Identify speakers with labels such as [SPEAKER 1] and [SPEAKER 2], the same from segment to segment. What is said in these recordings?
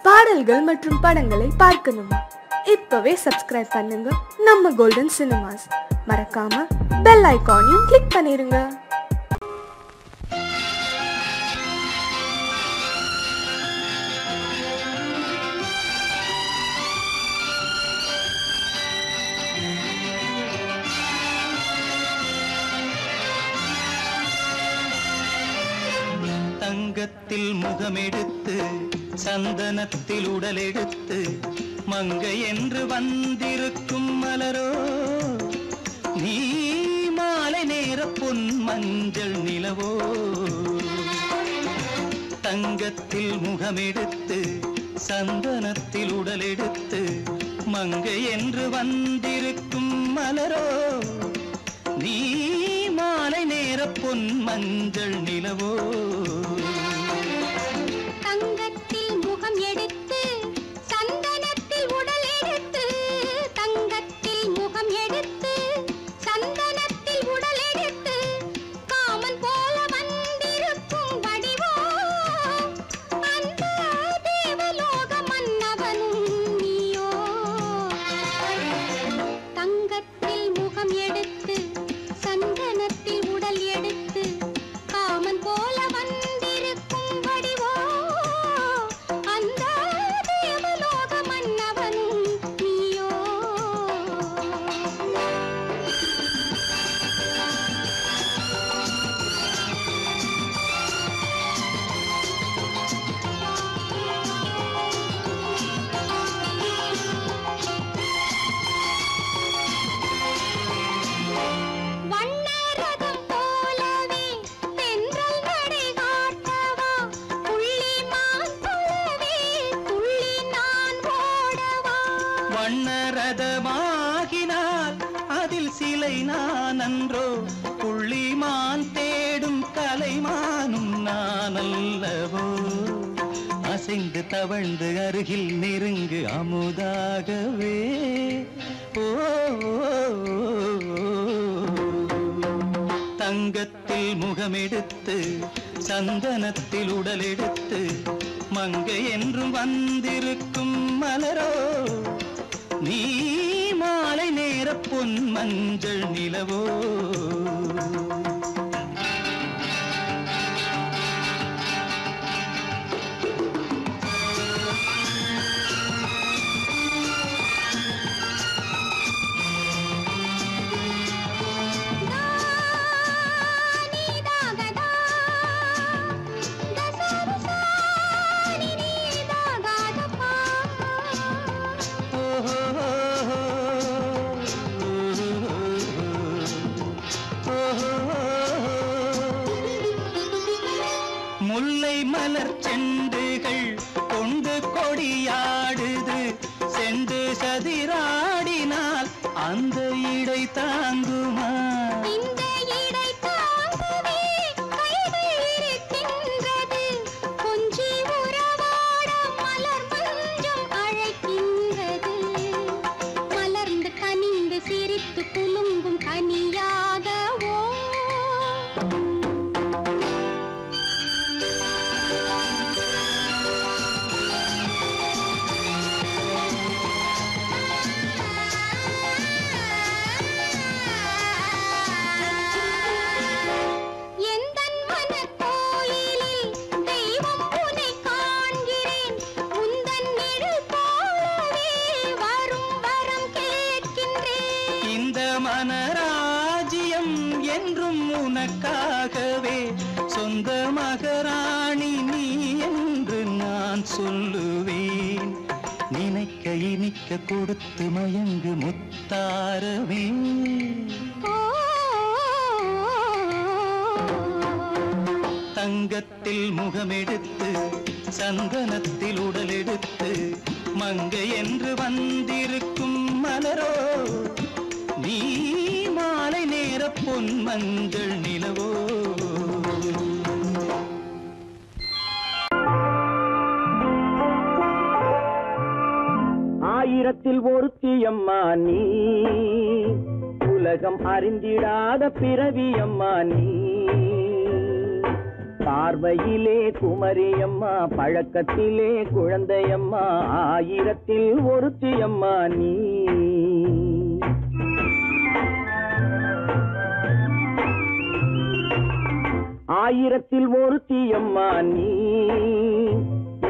[SPEAKER 1] பாடல்கள் மற்றும் படங்களை பார்க்கணுமா? இப்பவே சப்ஸ்கிரைப் பண்ணுங்க நம்ம கோல்டன் சினிமாஸ். மறக்காம பெல் ஐகானையும் கிளிக் பண்ணிருங்க.
[SPEAKER 2] தங்கத்தில் முகமெடுத்து சந்தனத்தில் உடலெடுத்து மங்கை என்று வந்திருக்கும் மலரோ, நீ மாலை நேர பொன் மஞ்சள் நிலவோ. தங்கத்தில் முகமெடுத்து சந்தனத்தில் உடலெடுத்து மங்கை என்று வந்திருக்கும் மலரோ, நீ மாலை நேர பொன் மஞ்சள் நிலவோ.
[SPEAKER 3] தங்கத்தில் முகம் எடுத்து சந்தனத்தில் உடல் எடுத்து, தங்கத்தில் முகம் எடுத்து சந்தனத்தில் உடல் எடுத்து காமன் போல வந்திருக்கும் வடிவோ, அந்த தேவலோக மன்னவனும் நீயோ. தங்கத்தில் முகம் எடுத்து சந்தனத்தில் உடல் எடுத்து காமன் போல வந்திருக்கும் வடிவோ, அந்த தேவலோக மன்னவனும் நீயோ. வண்ணரதம் போலவே தென்றல் நடை காட்டவா, புள்ளிமான் போலவே துள்ளி நான் ஓடவா.
[SPEAKER 2] வண்ணரதமாகினால் அதில் சிலை நான் அன்றோ, புள்ளிமான் தேடும் கலைமானும் நான் அல்லவோ. அசைந்து தவழ்ந்து அருகில் நெருங்கு அமுதாகவே. ஓ, தங்கத்தில் முகமெடுத்து சந்தனத்தில் உடலெடுத்து மங்கை என்றும் வந்திருக்கும் மலரோ, நீ மாலை நேர பொன் மஞ்சள் நிலவோ. முல்லை மலர் செண்டுகள் கொண்டு கொடியாடுது, செண்டு சதிராடினால் அந்த இடை தாங்குமா?
[SPEAKER 3] இந்த இடை தாங்கவே கைகள் இருக்கின்றது, கொஞ்சி உறவாட மலர் மஞ்சம் அழைக்கின்றது. மலர்ந்து கனிந்து சிரித்து குலுங்கும் கனியாகவோ. எந்தன் மனக்கோயிலில் தெய்வம் உன்னை காண்கிறேன், உந்தன் நிழல் போலவே வரும் வரம் கேட்கின்றேன்.
[SPEAKER 2] இந்த மனராஜ்யம் என்றும் உனக்காகவே, சொந்த மகராணி நீ என்று நான் சொல்லுவேன். நினைக்க இனிக்க கொடுத்து மயங்கு முத்தாரவே. தங்கத்தில் முகமெடுத்து சந்தனத்தில் உடலெடுத்து மங்கை என்று வந்திருக்கும் மலரோ, நீ மாலை நேர பொன் மஞ்சள் நிலவோ.
[SPEAKER 4] ஆயிரத்தில் ஒருத்தியம்மா நீ, உலகம் அறிந்திடாத பிறவியம்மா நீ. பார்வையிலே குமரியம்மா, பழக்கத்திலே குழந்தையம்மா, ஆயிரத்தில் ஒருத்தியம்மா நீ. ஆயிரத்தில் ஒருத்தியம்மா நீ,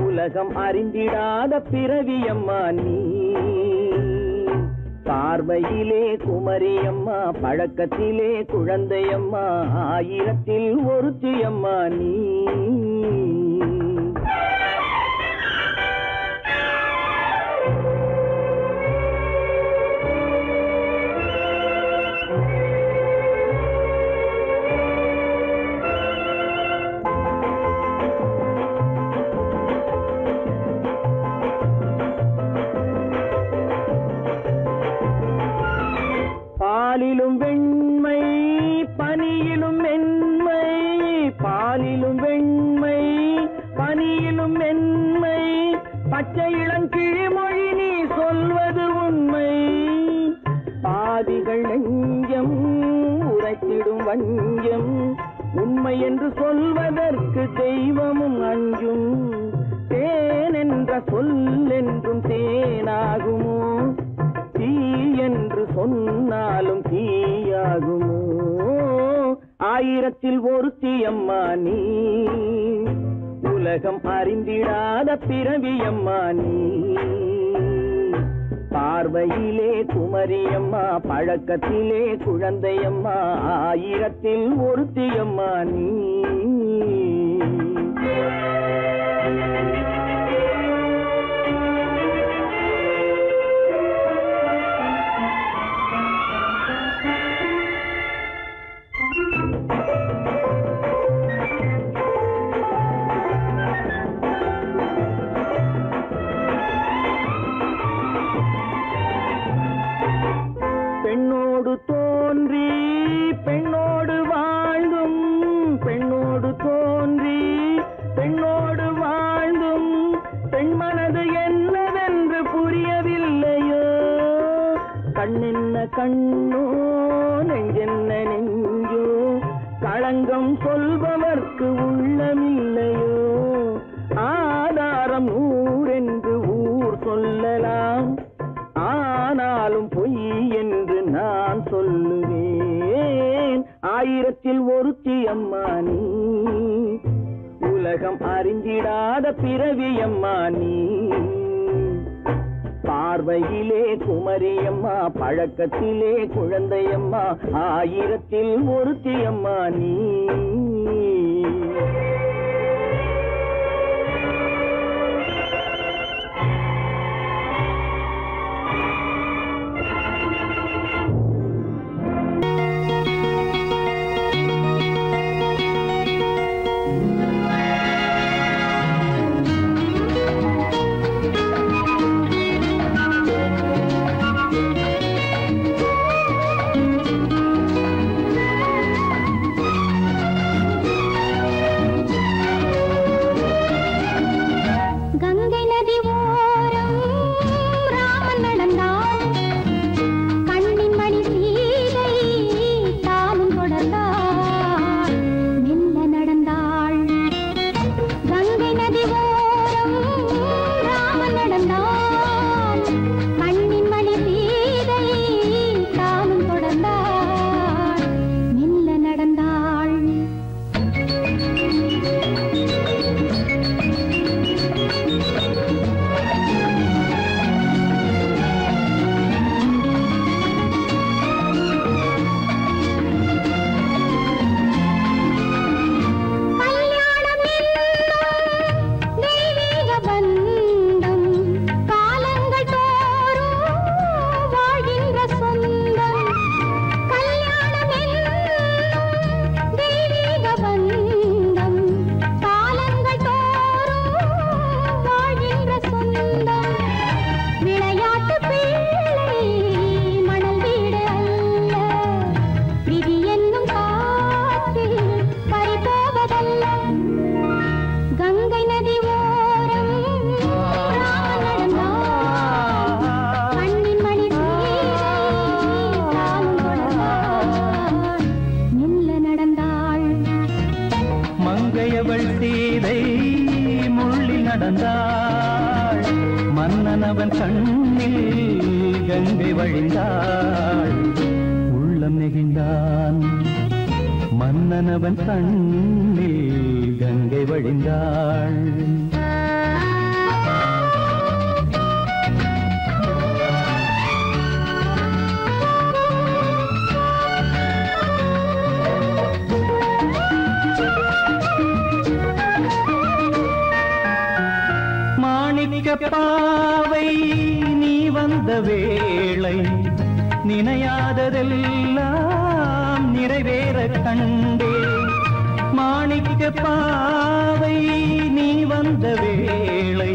[SPEAKER 4] உலகம் அறிந்திடாத பிறவியம்மா நீ. பார்வையிலே குமரியம்மா, பழக்கத்திலே குழந்தையம்மா, ஆயிரத்தில் ஒருத்தியம்மா நீ. பாலிலும் வெண்மை பனியிலும் மென்மை, பாலிலும் வெண்மை பனியிலும் மென்மை, பச்சை இளங்கிழிமொழி நீ சொல்வது உண்மை. பாதிகள் நெஞ்சம் உரைத்திடும் வஞ்சம், உண்மை என்று சொல்வதற்கு தெய்வமும் அஞ்சும். தேன் என்ற சொல் என்றும் தேனாகுமோ, தீ என்று சொன்னாலும் தீயாகுமோ. ஆயிரத்தில் ஒருத்தியம்மா நீ, உலகம் அறிந்திடாத பிறவியம்மா நீ. பார்வையிலே குமரியம்மா, பழக்கத்திலே குழந்தையம்மா, ஆயிரத்தில் ஒருத்தியம்மா நீ. பெண்ணோடு தோன்றி பெண்ணோடு வாழ்ந்தும், பெண்ணோடு தோன்றி பெண்ணோடு வாழ்ந்தும், பெண் மனது என்னவென்று புரியவில்லையோ. கண்ணென்ன கண்ணோ, நெஞ்சென்ன நெஞ்சோ, களங்கம் சொல்பவர்க்கு உள்ளமில்லையோ. ஆதாரம் ஊரென்று ஊர் சொல்லலாம், ஆனாலும் பொய் என்று நான் சொல்லுவேன். ஆயிரத்தில் ஒருத்தியம்மா நீ, உலகம் அறிந்திடாத பிறவியம்மா நீ. பார்வையிலே குமரியம்மா, பழக்கத்திலே குழந்தையம்மா, ஆயிரத்தில் ஒருத்தியம்மா நீ.
[SPEAKER 2] மன்னனவன் கண்ணில் கங்கை வழிந்தாள் உள்ளம் நெகிழ்ந்தான் மன்னனவன் கண்ணில் கங்கை வழிந்தாள் பாவை நீ வந்த வேளை நினையாததெல்லாம் நிறைவேற கண்டே மாணிக்க பாவை நீ வந்த வேளை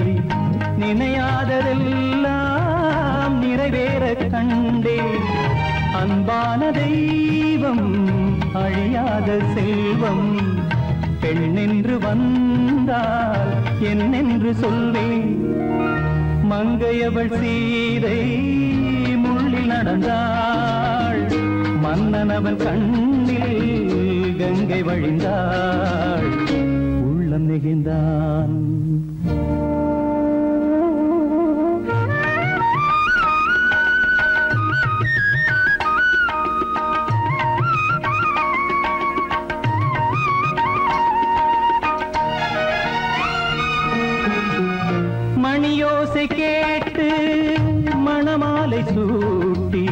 [SPEAKER 2] நினையாததெல்லாம் நிறைவேற கண்டே அன்பான தெய்வம் அழியாத செல்வம் பெண்ணென்று வந்தால் என்னென்று சொல்வேன் மங்கையவள் சீதை முள்ளில் நடந்தாள் மன்னனவன் கண்ணில் கங்கை வழிந்தாள் உள்ளம் நெகிழ்ந்தான் மணியோசை கேட்டு மணமாலை சூட்டி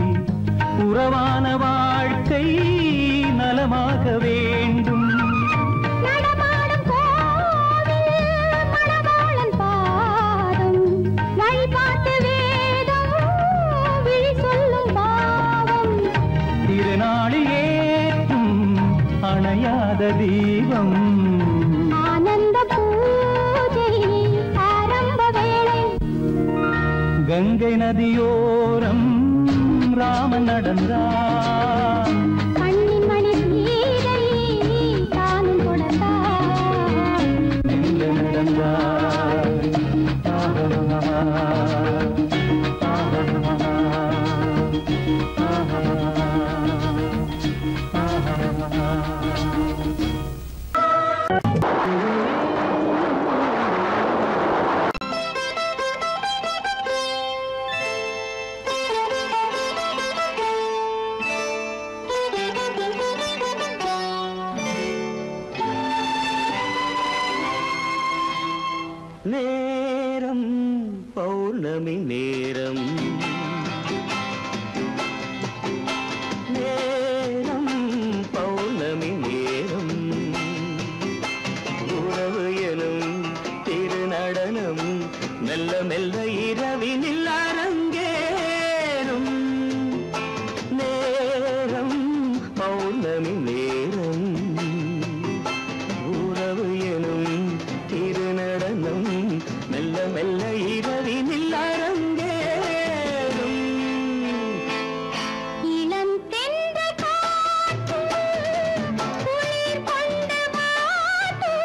[SPEAKER 2] உறவான வாழ்க்கை நலமாக வேண்டும்
[SPEAKER 3] நடமாடும் கோவில் மணவாளன் பாதம் வழிபாட்டு வேதம் விழி சொல்லும் பாவம்
[SPEAKER 2] திருநாளில் ஏற்றும் அணையாத தீபம்
[SPEAKER 3] ஆனந்த பூஜை ஆரம்ப வேளை
[SPEAKER 2] கங்கை நதியோரம் ராமன் நடந்தான்
[SPEAKER 3] கண்ணின் மணி சீதை தானும் கொடுத்தார்
[SPEAKER 2] எங்க நடந்தான் நேரம் பௌர்ணமி நேரம் நேரம் பௌர்ணமி நேரம் உறவு எனும் திருநடனம் மெல்ல மெல்ல இரவினில் அரங்கேறும் நேரம் பௌர்ணமி நேரம் உறவு எனும் திருநடனம் மெல்ல மெல்ல இரவினில் அரங்கேறும்
[SPEAKER 3] இளம் தென்றல் காற்றும் குளிர் கொண்டு வாட்டும்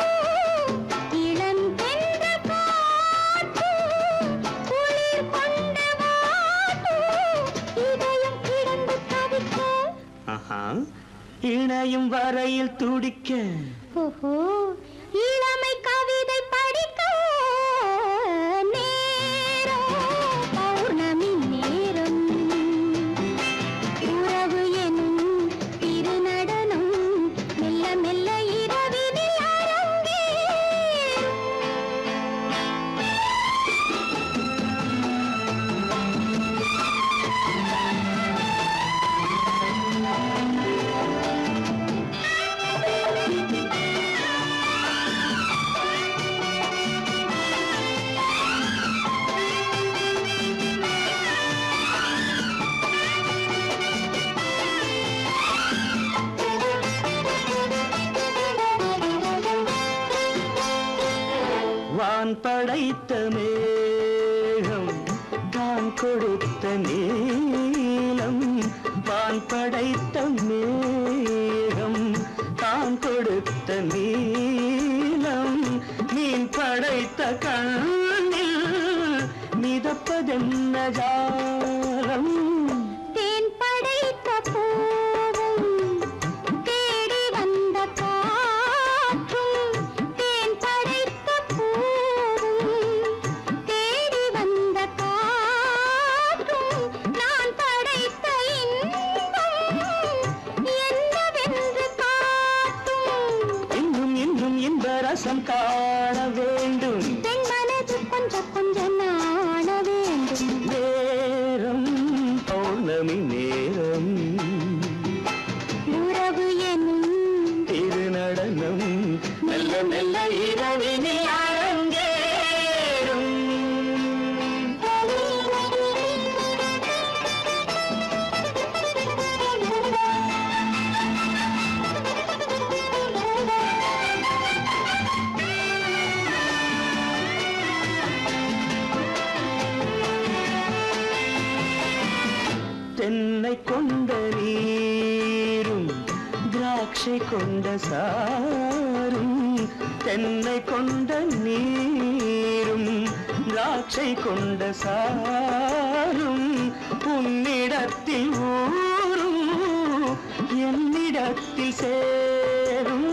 [SPEAKER 3] இளம் தென்றல் காற்றும் குளிர் கொண்டு வாட்டும் இதயம் கிடந்து தவிக்க
[SPEAKER 2] இணையும் வரையில் துடிக்க
[SPEAKER 3] ஓஹோ இளமை கவிதை படிக்க நேரம் பௌர்ணமி நேரம் உறவு எனும் திருநடனம் மெல்ல மெல்ல இரவினில் அரங்கேறும்
[SPEAKER 2] வான் படைத்த மேகம் தான் கொடுத்த நீலம் வான் படைத்த மேகம் தான் கொடுத்த நீலம் மீன் படைத்த கண்ணில் மிதப்பதென்ன ஜாலம்
[SPEAKER 3] தேன் படைத்த பூவும் தேடி வந்த காற்றும் தேன் படைத்த பூவும் தேடி வந்த காற்றும்
[SPEAKER 2] நேசம் காண வேண்டும்
[SPEAKER 3] பெண் மனது கொஞ்சம் கொஞ்சம் நாண வேண்டும்
[SPEAKER 2] நேரம் பௌர்ணமி நேரம்
[SPEAKER 3] உறவு எனும்
[SPEAKER 2] திருநடனம் மெல்ல மெல்ல இரவினில் அரங்கேறும் தென்னை கொண்ட நீரும் திராட்சை கொண்ட சாரும் தென்னை கொண்ட நீரும் திராட்சை கொண்ட சாரும் உன்னிடத்தில் ஊரும் என்னிடத்தில் சேரும்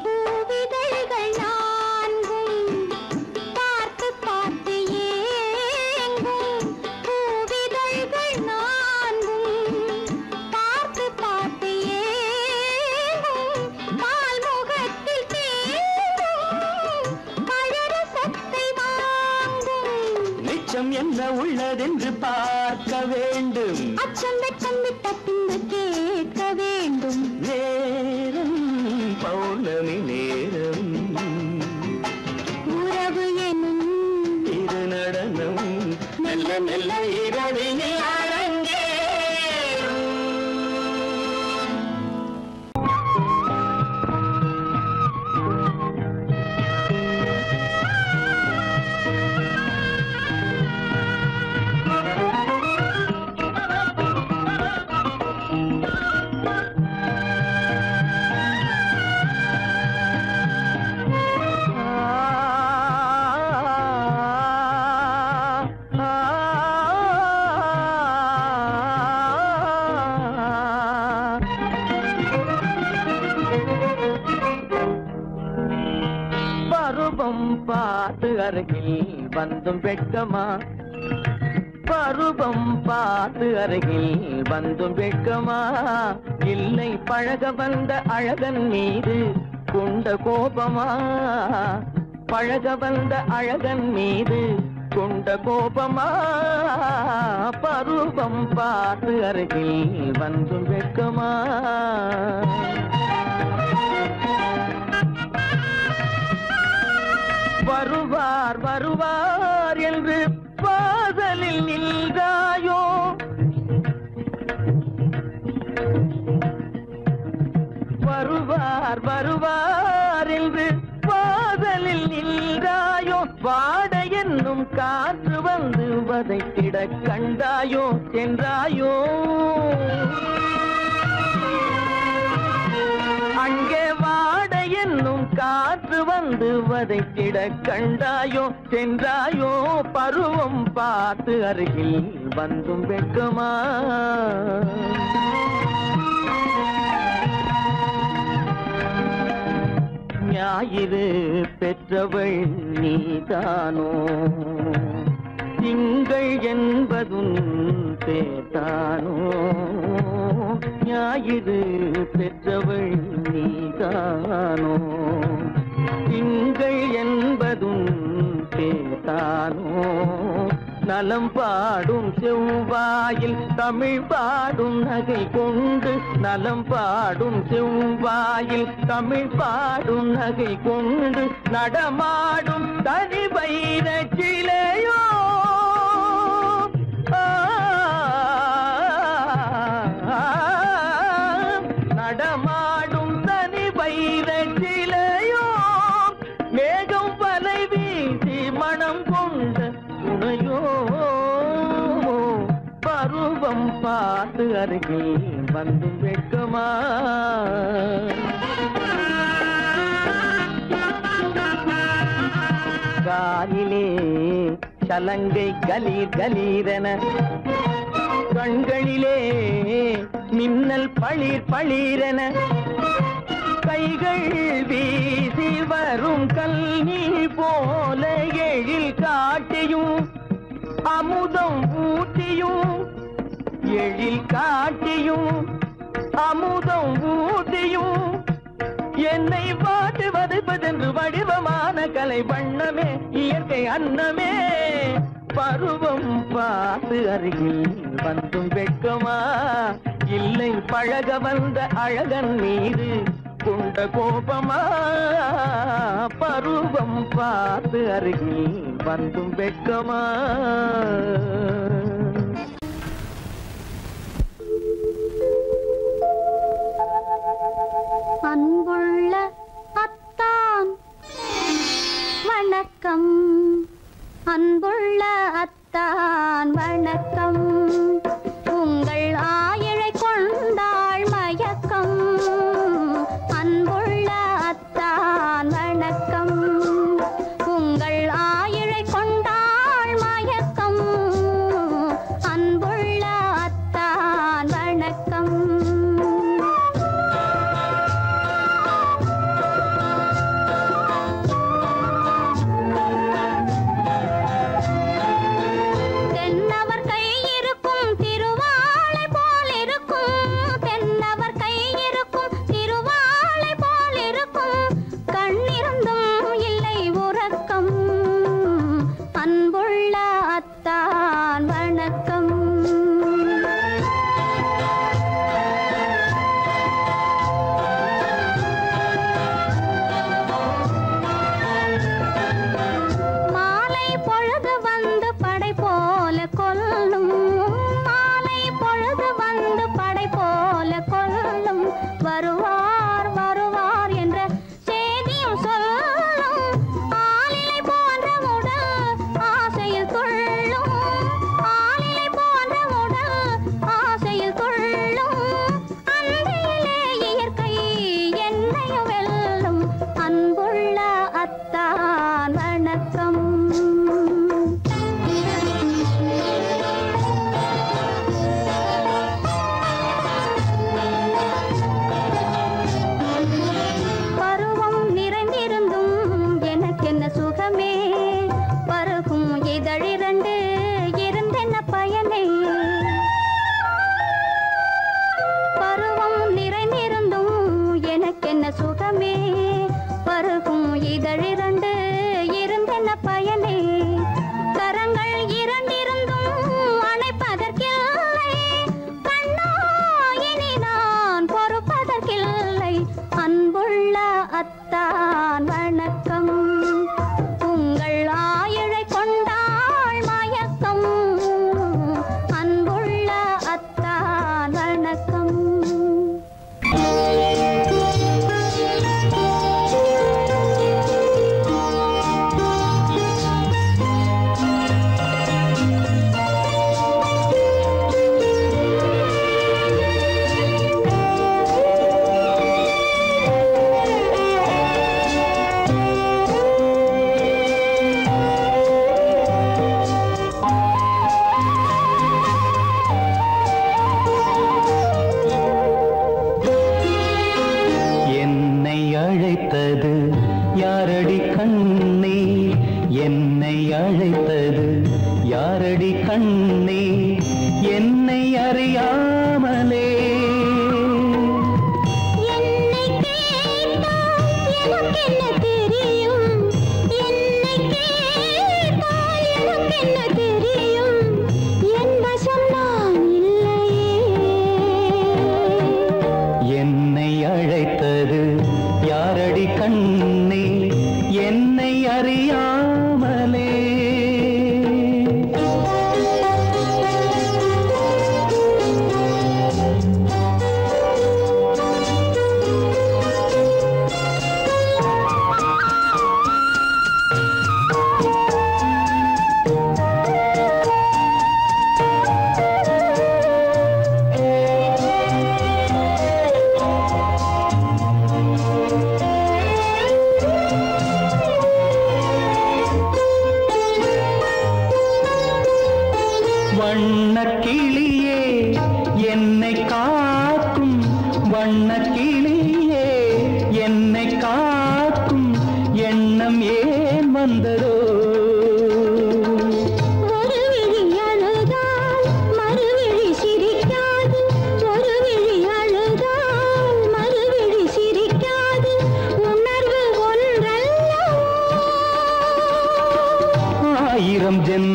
[SPEAKER 3] பூவிதழ்கள் நான்கும் பார்த்து பார்த்து ஏங்கும் பூவிதழ்கள் நான்கும் பார்த்து பார்த்து ஏங்கும் பால்முகத்தில் தேங்கும் பழரசத்தை வாங்கும்
[SPEAKER 2] நிச்சம் என்ன உள்ளதென்று பார்க்க வேண்டும்
[SPEAKER 3] அச்சம் வெச்சம் விட்ட பின்பு கேட்க வேண்டும்
[SPEAKER 2] நேரம் பௌர்ணமி நேரம்
[SPEAKER 3] உறவு எனும்
[SPEAKER 2] திருநடனம் மெல்ல மெல்ல இரவினில் அரங்கேறும் பருவம் பார்த்து அருகில் வந்தும் வெட்கமா பருவம் பார்த்து அருகில் வந்தும் வெட்கமா இல்லை பழக வந்த அழகன் மீது கொண்ட கோபமா பழக வந்த அழகன் மீது கொண்ட கோபமா பருவம் பார்த்து அருகில் வந்தும் வெட்கமா வருவார் வருவார் என்று வாசலில் நின்றாயோ வருவார் வருவார் என்று வாசலில் நின்றாயோ வாட என்னும் காற்று வந்து வதைத்திட கண்டாயோ சென்றாயோ அங்கே வாட என்னும் காற்று வந்து வதைத்திட கண்டாயோ சென்றாயோ பருவம் பார்த்து அருகில் வந்தும் வெட்கமா ஞாயிறு பெற்றவள் நீதானோ திங்கள் என்பதும் பேத்தானோ ஞாயிறு பெற்றவள் நீதானோ திங்கள் என்பதும் பேத்தானோ நலம் பாடும் செவ்வாயில் தமிழ் பாடும் நகை கொண்டு நலம் பாடும் செவ்வாயில் தமிழ் பாடும் நகை கொண்டு நடமாடும் தனி வைர சிலையோ நடமாடும் தனி வைர சிலையோ மேகம் வலை வீசி மனம் கொண்ட துணையோ பருவம் பார்த்து அருகில் வந்து வெட்கமா காலிலே சலங்கை கலீர் கலீரென கண்களிலே மின்னல் பளிர் பளிரென கைகள் வீசி வரும் கல்நீர் போல எழில் காட்டியும் அமுதம் ஊட்டியும் எழில் காட்டியும் அமுதம் ஊட்டியும் என்னை பாட்டு வதைப்பதென்று வடிவமான கலை வண்ணமே இயற்கை அன்னமே பருவம் பார்த்து அருகில் வந்தும் வெட்கமா இல்லை பழக வந்த அழகன் மீது கொண்ட கோபமா பருவம் பார்த்து அருகில் வந்தும் வெட்கமா
[SPEAKER 3] அன்புள்ள அத்தான் வணக்கம் அன்புள்ள அத்தான் வணக்கம் உங்கள் ஆயிழை கொண்டாள் மயக்கம் அன்புள்ள அத்தான் வணக்கம் உங்கள் ஆயிழை கொண்டாள் மயக்கம் அன்புள்ள அத்தான் வணக்கம்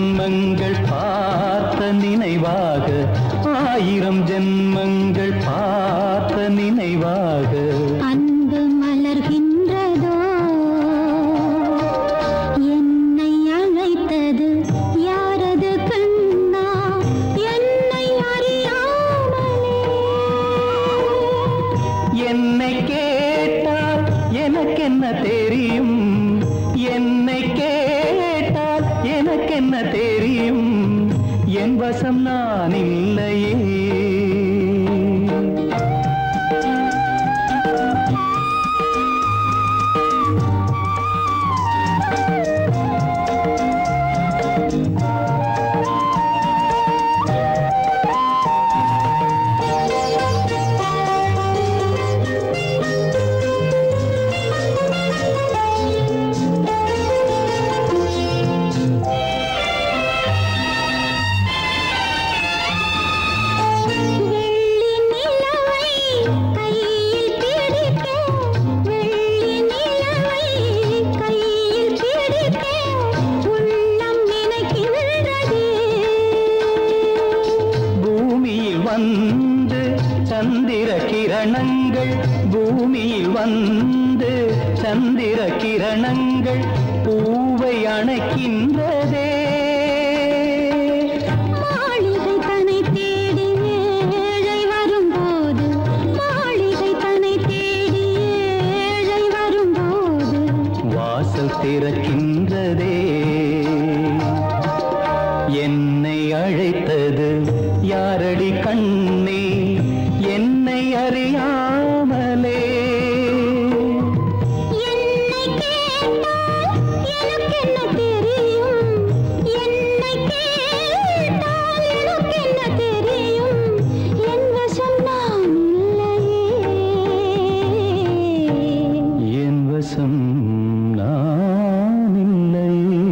[SPEAKER 2] ஜென்மங்கள் பார்த்த நினைவாக, ஆயிரம் ஜென்மங்கள் பார்த்த நினைவாக
[SPEAKER 3] அன்பு மலர்கின்றதோ என்னை அழைத்தது யாரது கண்ணா என்னை அறியாமலே.
[SPEAKER 2] என்னை கேட்டால் எனக்கென்ன தெரியும், என்னை கேட்டால் எனக்கென்ன தெரியும், என் வசம் நான் இல்லையே. சந்திர கிரணங்கள் பூமியில் வந்து சந்திர கிரணங்கள் பூவை அணைக்கின்றதே.
[SPEAKER 3] மாளிகை தன்னை தேடி ஏழை வரும்போது, மாளிகை தன்னை தேடி ஏழை வரும்போது
[SPEAKER 2] வாசல் திறக்கின்றதே. என்னை அழைத்தது யாரடி கண்ணே என்னை அறியாமலே.
[SPEAKER 3] என்னை கேட்டால் எனக்கென்ன தெரியும், என்னை கேட்டால் எனக்கென்ன தெரியும், என் வசம் நான் இல்லையே.
[SPEAKER 2] என் வசம் நான் இல்லையே.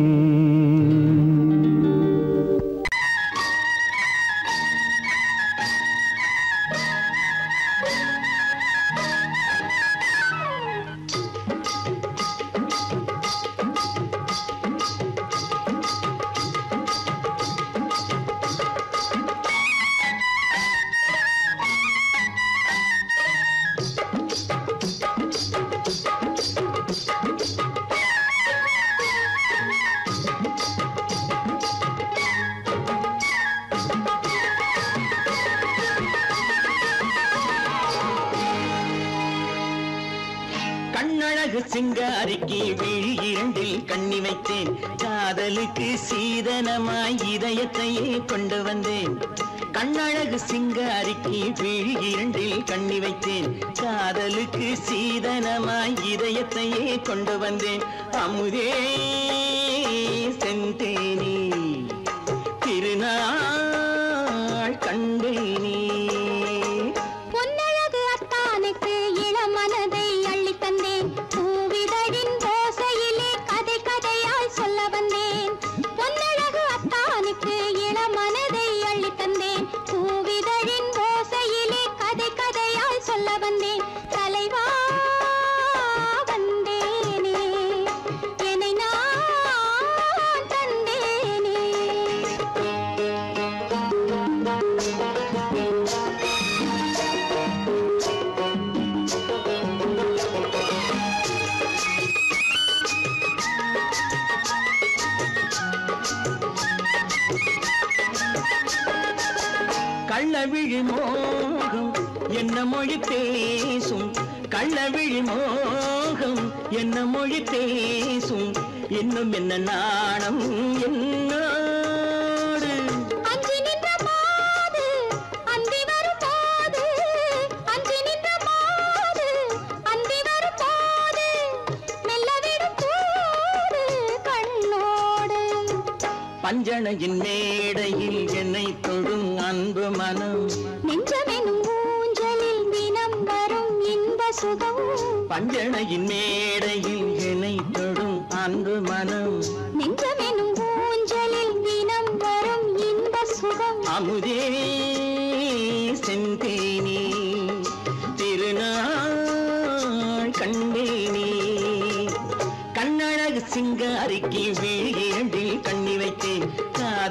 [SPEAKER 4] கண்ணழகு சிங்காரிக்கு விழி இரண்டில் கண்ணி வைத்தேன், காதலுக்கு சீதனமாய் இதயத்தையே கொண்டு வந்தேன். கண்ணழகு சிங்காரிக்கு விழி இரண்டில் கண்ணி வைத்தேன், காதலுக்கு சீதனமாய் இதயத்தையே கொண்டு வந்தேன். அமுதே செந்தேனே திருநாள் கண்டேனே.
[SPEAKER 3] பொன்னழகு அத்தானுக்கு இளமனதை அள்ளித் தந்தேன், பூவிதழின் ஓசையிலே கதை கதையாய் சொல்ல வந்தேன். பொன்னழகு அத்தானுக்கு இளமனதை அள்ளித் தந்தேன், பூவிதழின் ஓசையிலே கதை கதையாய் சொல்ல வந்தேன். தலைவா வந்தேனே என்னை நான் தந்தேனே.
[SPEAKER 4] கள்ளவிழி மோகம் என்ன மொழி பேசும், கள்ளவிழி மோகம் என்ன மொழி பேசும், இன்னும் என்ன நாணம் என்னோடு.
[SPEAKER 3] அஞ்சி நின்ற மாது அந்தி வரும்போது, அஞ்சி நின்ற மாது அந்தி வரும்போது, மெல்ல விடும் கூடு கண்ணோடு.
[SPEAKER 4] பஞ்சணையின் மேடையில் என்னை தொடும் அன்பு மனம்,
[SPEAKER 3] நெஞ்சமெனும் ஊஞ்சலில் தினம் வரும் இன்ப சுகம்.
[SPEAKER 4] பஞ்சணையின் மேடையில் என்னை தொடும் அன்பு மனம்,
[SPEAKER 3] நெஞ்சமெனும் ஊஞ்சலில் தினம் வரும் இன்ப சுகம்.
[SPEAKER 4] அமுதே செந்தேனே திருநாள் கண்டேனே. கண்ணழகு சிங்காரிக்கு விழி இரண்டில் கண்ணி வைத்தேன்,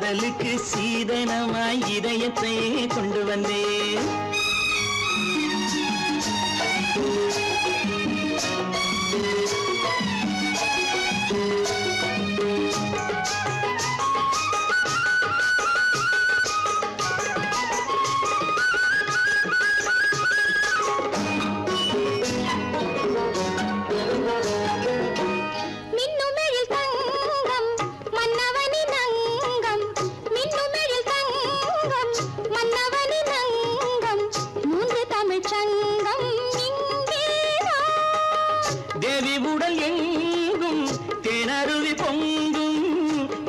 [SPEAKER 4] காதலுக்கு சீதனமாய் இதயத்தை கொண்டு வந்தேன். தேவி உடல் எங்கும் தேனருவி பொங்கும்,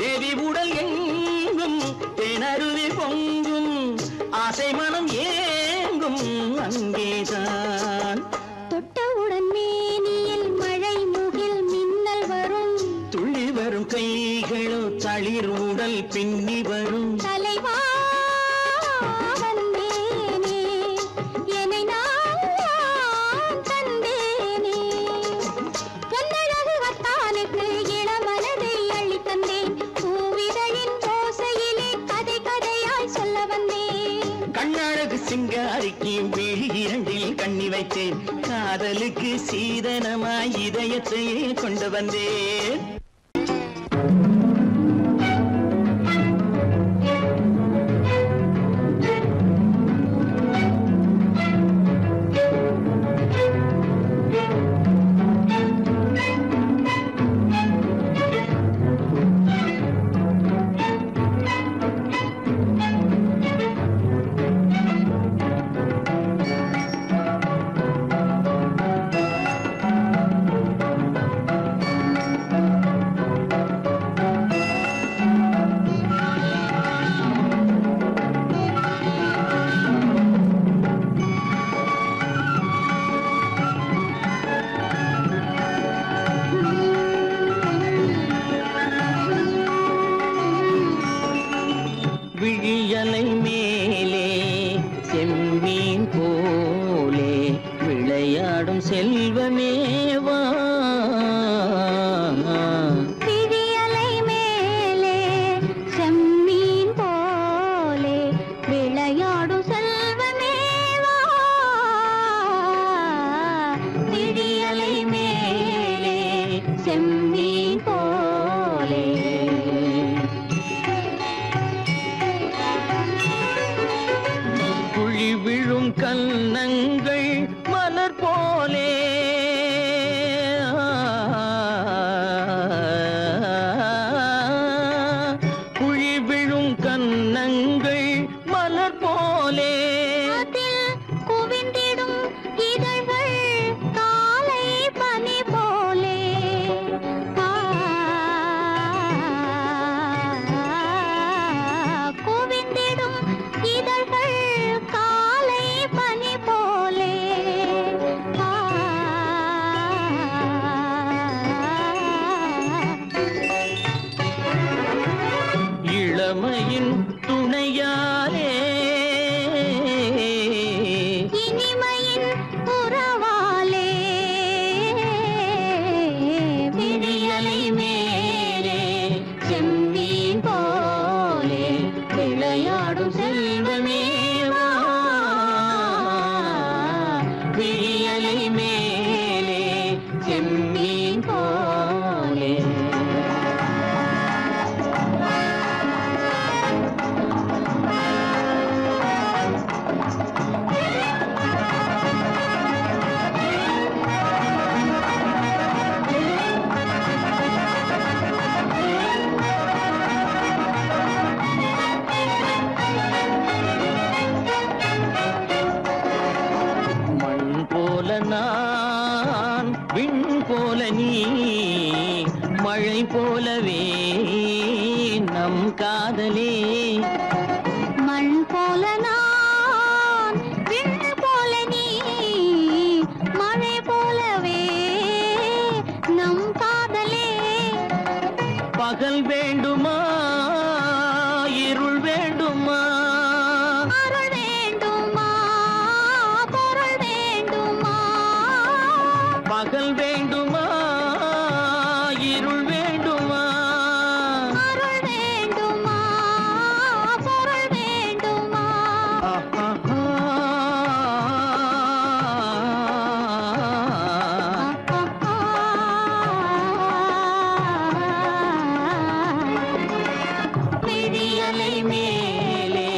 [SPEAKER 4] தேவி உடல் எங்கும் தேனருவி பொங்கும், ஆசை மனம் ஏங்கும் அங்கேதான்.
[SPEAKER 3] தொட்டவுடன் மேனியில் மழை முகில் மின்னல் வரும்,
[SPEAKER 4] துள்ளி வரும் கைகளோ தளிர் உடல் பின்னி வரும்.
[SPEAKER 3] தலைவா வந்தேனே என்னை நான் தந்தேனே, பொன்னழகு வத்தானுக்கு இளமனதை அள்ளி தந்தேன், பூவிதழின் ஓசையிலே கதை கதையாய் சொல்ல வந்தேன்.
[SPEAKER 4] கண்ணழகு சிங்காரிக்கு விழி இரண்டில் கண்ணி வைத்தேன், காதலுக்கு சீதனமாய் இதயத்தையே கொண்டு வந்தேன். விழியலை மேலே செம்மீன் போலே விளையாடும் செல்வமேவா,
[SPEAKER 3] விழியலை மேலே செம்மீன் போலே விளையாடும் செல்வமேவா, விழியலை மேலே செம்மீன் போலே.
[SPEAKER 4] குழி விழும் கன்னங்கள் மலர் போலே, குழி விழும் கன்னங்கள் மலர் போலே,
[SPEAKER 3] அதில் குவிந்திடும் இதழ்கள் காலை பனி போலே, குவிந்திடும் இதழ்கள் காலை பனி போலே,
[SPEAKER 4] இளமையின் துணையாலே
[SPEAKER 3] இனிமையின் உறவாலே, விழியலை மேலே செம்மீன் போலே விளையாடும் செல்வமேவா, விழியலை மேலே செம்மீன் போலே. மண் போல நான் விண் போல நீ, மழை போலவே நம் காதலே. மண் போல நான் விண் போல நீ, மழை போலவே நம் காதலே.
[SPEAKER 4] பகல் வேண்டுமா இருள் வேண்டுமா,
[SPEAKER 3] அருள் வேண்டுமா பொருள் வேண்டுமா,
[SPEAKER 4] பகல் வேண்டுமா இருள் வேண்டுமா,
[SPEAKER 3] அருள் வேண்டுமா
[SPEAKER 4] விழியலை மேலே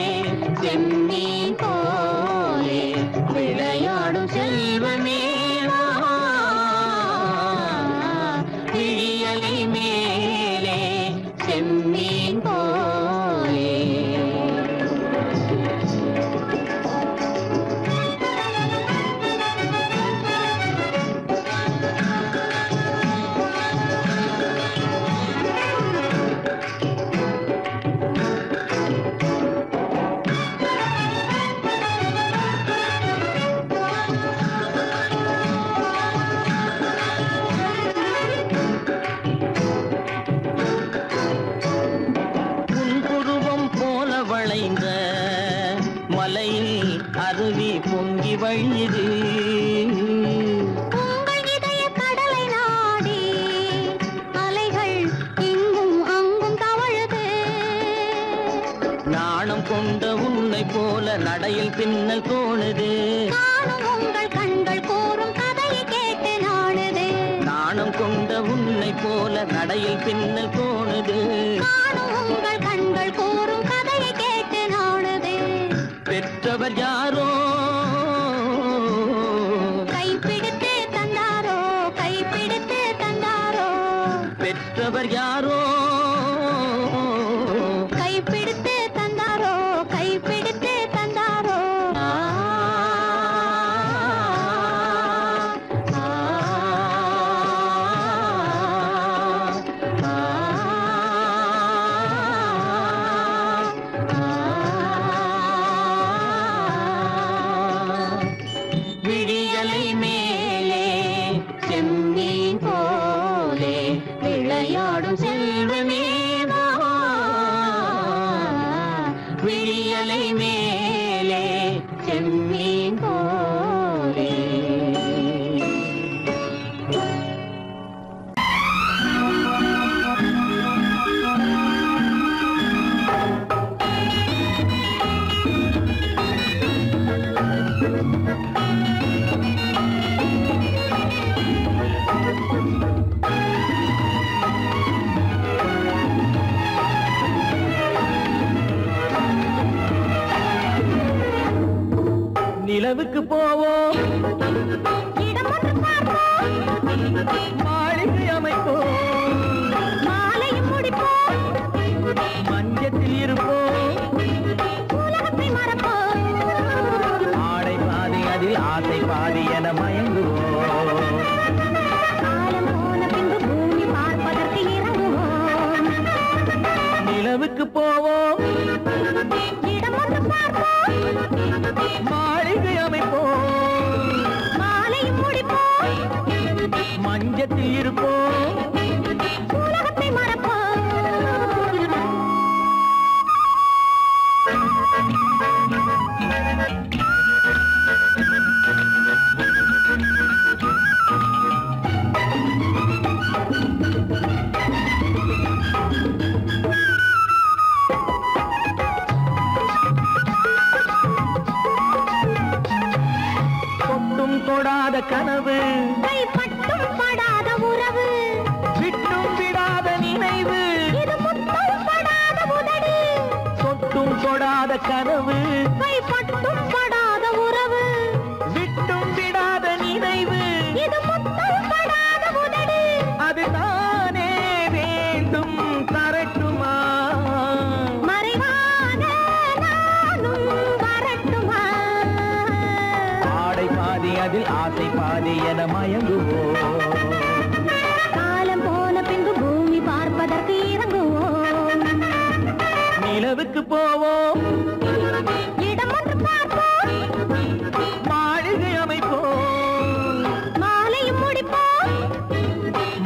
[SPEAKER 4] செம்மீன் போலே விளையாடும் செல்வமே விழியலை மேலே செம்மீன் போலே மலையில் அருவி பொங்கி வழியுது
[SPEAKER 3] உங்கள் இதய கடலை நாடி அலைகள் இங்கும் அங்கும் தவழுது
[SPEAKER 4] நாணம் கொண்ட உன்னை போல நடையில் பின்னல் தோணுது
[SPEAKER 3] நானும் உங்கள் கண்கள் கூறும் கதையை கேட்டு நாடுது
[SPEAKER 4] நாணம் கொண்ட உன்னை போல நடையில் பின்னல் தோணுது
[SPEAKER 3] நானும் உங்கள் கண்கள் கூறும் கதையை கேட்டு நாடுது
[SPEAKER 4] பெற்றவர் யாரோ
[SPEAKER 3] கைப்பிடித்து தந்தாரோ கைப்பிடித்து தந்தாரோ
[SPEAKER 4] பெற்றவர் யாரோ
[SPEAKER 3] கைப்பிடித்து தந்தாரோ கைப்பிடித்து தந்தாரோ
[SPEAKER 4] விழியலை மேலே செம்மீன் போலே விளையாடும் செல்வமே விழியலை மேலே செம்மீன் போலே நிலவுக்கு போவோம்
[SPEAKER 3] இடம் ஒன்று பார்ப்போம்
[SPEAKER 4] மாளிகை அமைப்போம்
[SPEAKER 3] மாலையும் முடிப்போம்
[SPEAKER 4] மஞ்சத்தில் இருப்போம்
[SPEAKER 3] உலகத்தை மறப்போம்
[SPEAKER 4] ஆடை பாதி அதில் ஆசை பாதி என மயங்குவோம்
[SPEAKER 3] காலம் போன பின்பு பூமி பார்ப்பதற்கு இறங்குவோம்
[SPEAKER 4] நிலவுக்கு போவோம்
[SPEAKER 3] இடம் ஒன்று பார்ப்போம்
[SPEAKER 4] மாளிகை அமைப்போம்
[SPEAKER 3] மாலையும் முடிப்போம்
[SPEAKER 4] மஞ்சத்தில் இருப்போம்
[SPEAKER 3] உலகத்தை மறப்போம்
[SPEAKER 4] தொட்டும் தொடாத கனவு
[SPEAKER 3] கைப்பட்டும் படாத உறவு
[SPEAKER 4] விட்டும் விடாத நினைவு
[SPEAKER 3] இது முத்தம் படாத உதடு
[SPEAKER 4] தொட்டும் தொடாத கனவு
[SPEAKER 3] கைப்பட்டும் படாத உறவு
[SPEAKER 4] விட்டும் விடாத நினைவு
[SPEAKER 3] இது முத்தம் படாத உதடு
[SPEAKER 4] அது தானே வேண்டும் தரட்டுமா
[SPEAKER 3] மறைவான நானும் வரட்டுமா
[SPEAKER 4] ஆடை பாதி அதில் ஆசை பாதி என மயங்குவோம்
[SPEAKER 3] காலம் போன பின்பு பூமி பார்ப்பதற்கு இறங்குவோம்
[SPEAKER 4] நிலவுக்கு போவோம்
[SPEAKER 3] இடம் ஒன்று பார்ப்போம்
[SPEAKER 4] மாளிகை அமைப்போம்
[SPEAKER 3] மாலையும் முடிப்போம்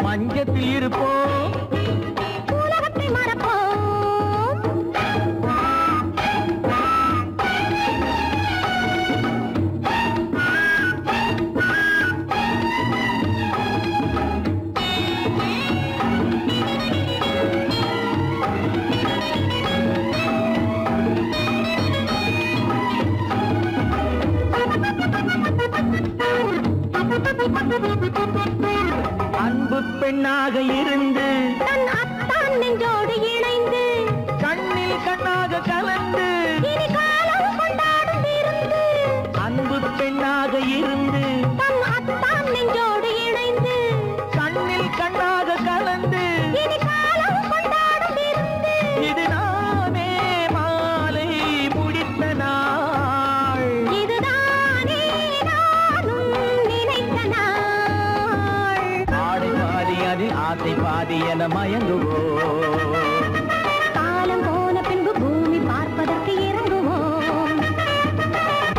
[SPEAKER 4] மஞ்சத்தில் இருப்போம்
[SPEAKER 3] உலகத்தை மறப்போம்
[SPEAKER 4] அன்பு பெண்ணாக இருந்து
[SPEAKER 3] தன் அத்தான் நெஞ்சோடு இணைந்து
[SPEAKER 4] கண்ணில் கண்ணாக
[SPEAKER 2] என மயங்குவோம்.
[SPEAKER 3] காலம் போன பின்பு பூமி பார்ப்பதற்கு இறங்குவோம்.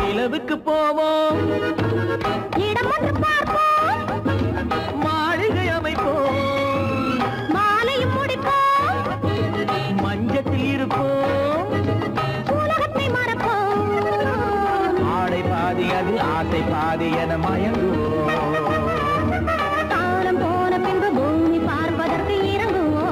[SPEAKER 2] நிலவுக்கு போவோம்,
[SPEAKER 3] இடம் ஒன்று பார்ப்போம்,
[SPEAKER 2] மாளிகை அமைப்போம்,
[SPEAKER 3] மாலையும் முடிப்போம்,
[SPEAKER 2] மஞ்சத்தில் இருப்போம்.
[SPEAKER 3] உலகத்தை மறப்போம்.
[SPEAKER 2] ஆடை பாதி அது ஆசை பாதி என மயங்குவோம்.
[SPEAKER 3] காலம் போன பின்பு பூமி பார்ப்பதற்கு இறங்குவோம்.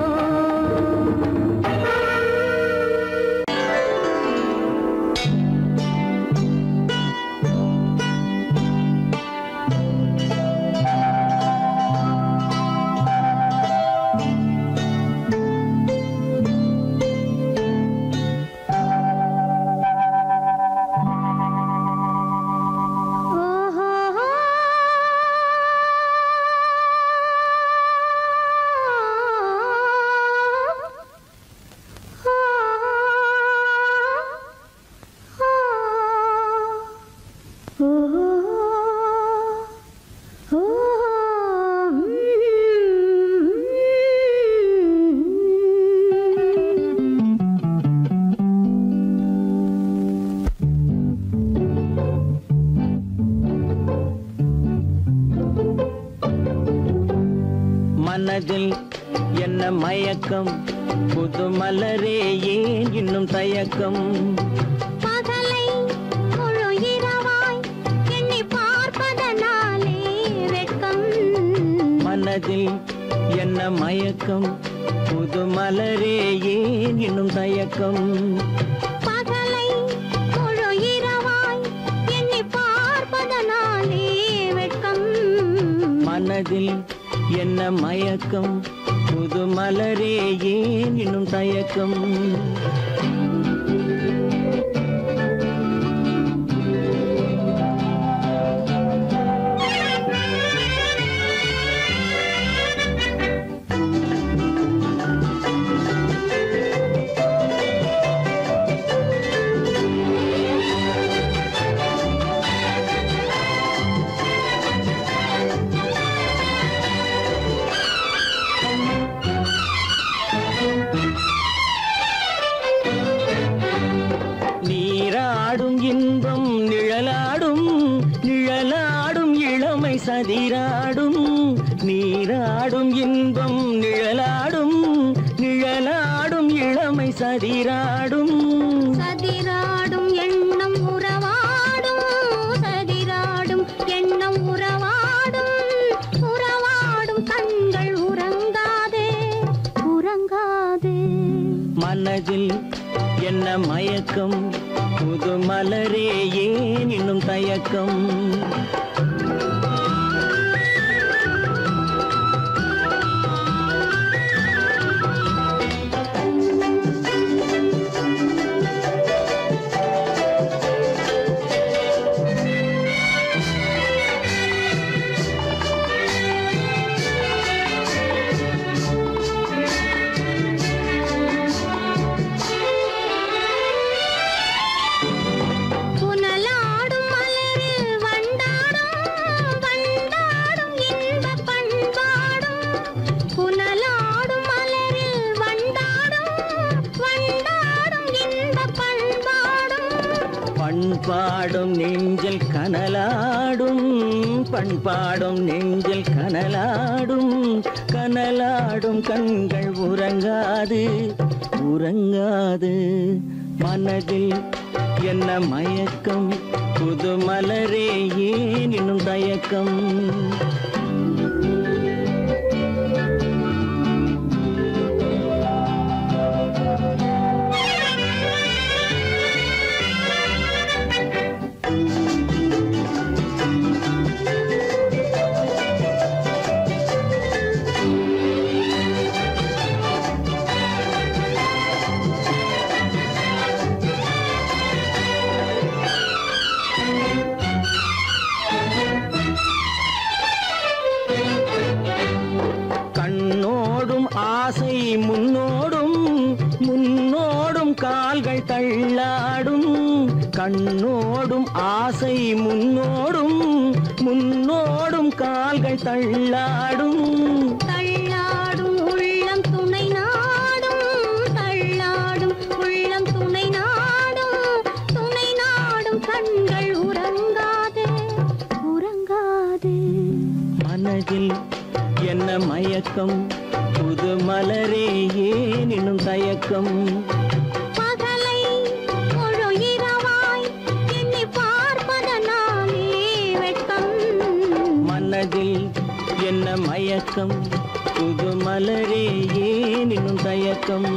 [SPEAKER 2] மனதில் என்ன மயக்கம், புது மலரே ஏன் இன்னும் தயக்கம்.
[SPEAKER 3] பகலை முழு இரவாய் எண்ணி பார்ப்பதனாலே வெட்கம்.
[SPEAKER 2] மனதில் என்ன மயக்கம், புது மலரே ஏன் இன்னும் தயக்கம்.
[SPEAKER 3] பகலை முழு இரவாய் எண்ணி பார்ப்பதனாலே வெட்கம்.
[SPEAKER 2] மனதில் என்ன மயக்கம், புது மலரே ஏன் இன்னும் தயக்கம். நீராடும் இன்பம் நிழலாடும், நிழலாடும் இளமை சதிராடும். நீராடும் இன்பம் நிழலாடும், நிழலாடும் இளமை சதிராடும்.
[SPEAKER 3] சதிராடும் எண்ணம் உறவாடும், சதிராடும் எண்ணம் உறவாடும். உறவாடும் கண்கள் உறங்காதே, உறங்காதே.
[SPEAKER 2] மனதில் என்ன மயக்கம், புது மலரே ஏன் இன்னும் தயக்கம்.
[SPEAKER 3] புனலாடும் மலரில் வண்டாடும், வண்டாடும் இன்பப் பண்பாடும். புனலாடும் மலரில் வண்டாடும், வண்டாடும் இன்பப் பண்பாடும்.
[SPEAKER 2] பண்பாடும் நெஞ்சில் கனலாடும், பண்பாடும் நெஞ்சில் கனலாடும். கனலாடும் கண்கள் உறங்காது, உறங்காது. மனதில் என்ன மயக்கம், புது மலரே ஏன் இன்னும் தயக்கம். ஆசை முன்னோடும் முன்னோடும் கால்கள் தள்ளாடும் கண்ணோடும் ஆசை முன்னோடும் முன்னோடும் கால்கள் தள்ளாடும்
[SPEAKER 3] தள்ளாடும் உள்ளம்
[SPEAKER 2] மயக்கம் புது மலரே ஏன் இன்னும் தயக்கம்
[SPEAKER 3] பகலை முழு இரவாய் எண்ணி பார்ப்பதனாலே வெட்கம்
[SPEAKER 2] மனதில் என்ன மயக்கம் புது மலரே ஏன் இன்னும் தயக்கம்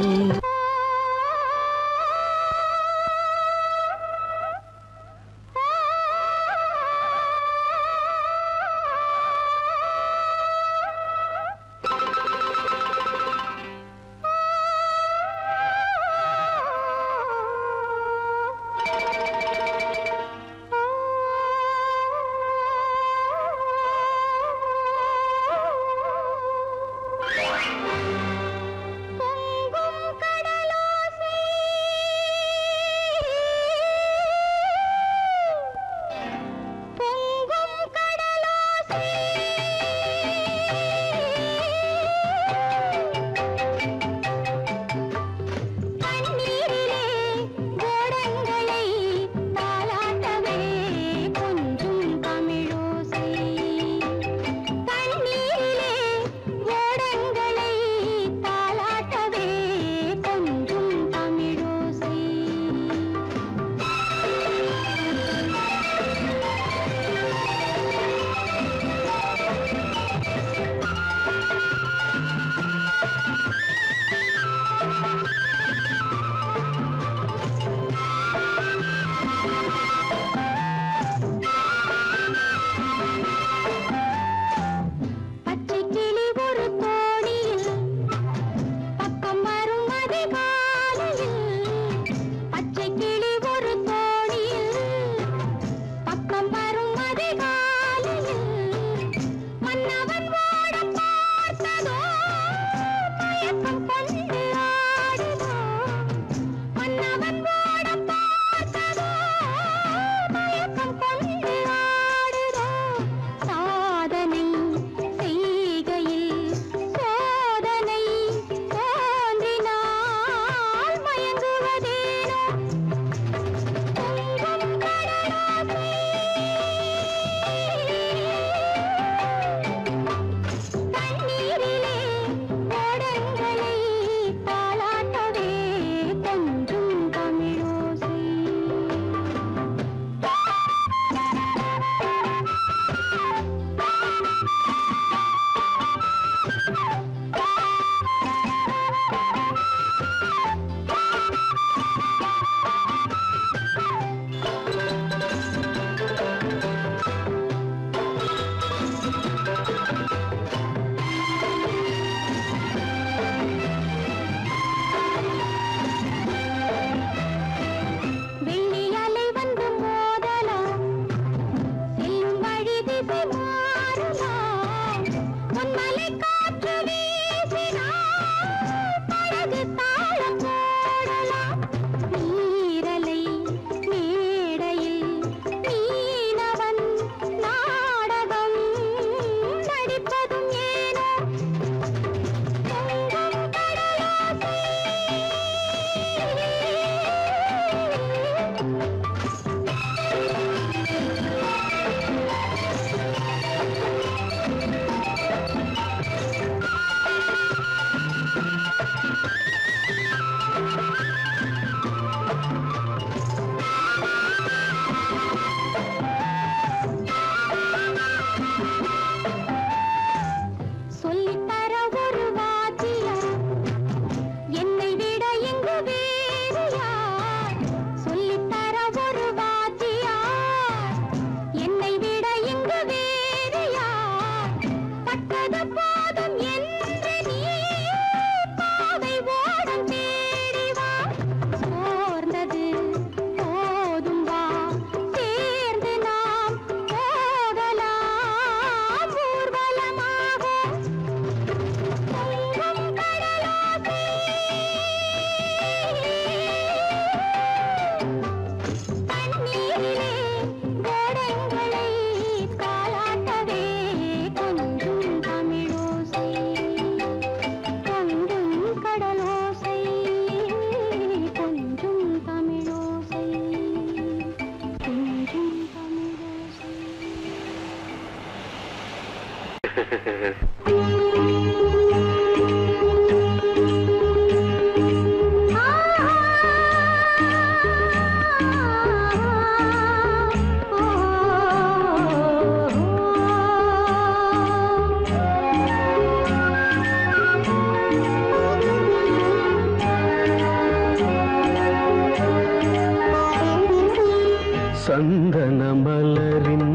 [SPEAKER 2] சந்தன மலரின்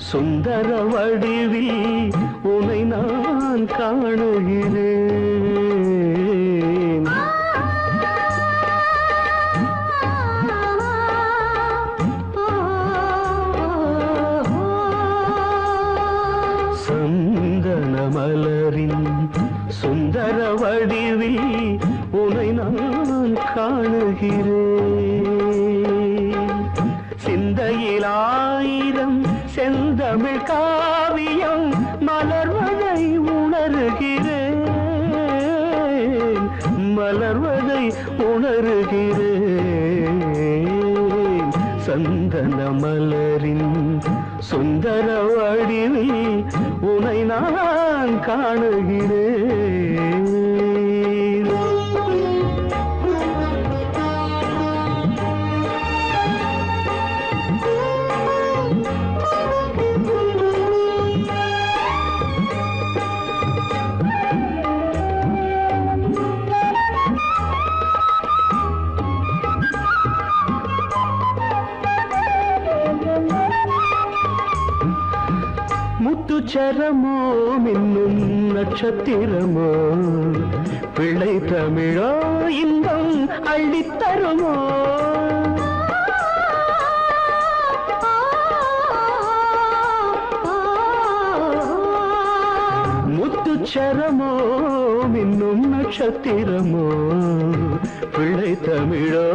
[SPEAKER 2] சுந்தர வடிவில் உனை நான் காணுகிறேன். சந்தன மலரின் சுந்தர வடிவில் உனை நான் காணுகிறேன். சிந்தையில் ஆயிரம் செந்தமிழ் காவியம் மலர்வதை உணர்கிறேன், மலர்வதை உணர்கிறேன். சந்தன மலரின் சுந்தர வடிவில் உனை நான் காணுகிறேன். முத்துச்சரமோ மின்னும் நட்சத்திரமோ பிள்ளை தமிழோ இன்பம் அள்ளித்தருமோ. முத்துச்சரமோ மின்னும் நட்சத்திரமோ பிள்ளை தமிழோ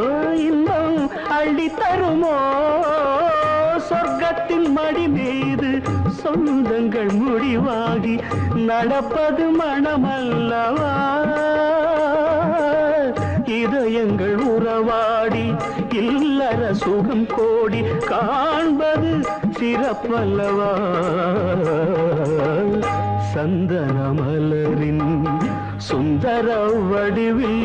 [SPEAKER 2] இன்பம் அள்ளித்தருமோ. சொர்க்கத்தின் மடி மீது சொந்தங்கள் முடிவாகி நடப்பது மனமல்லவா. இதயங்கள் உறவாடி இல்லற சுகம் கோடி காண்பது சிறப்பல்லவா. சந்தன மலரின் சுந்தர வடிவில்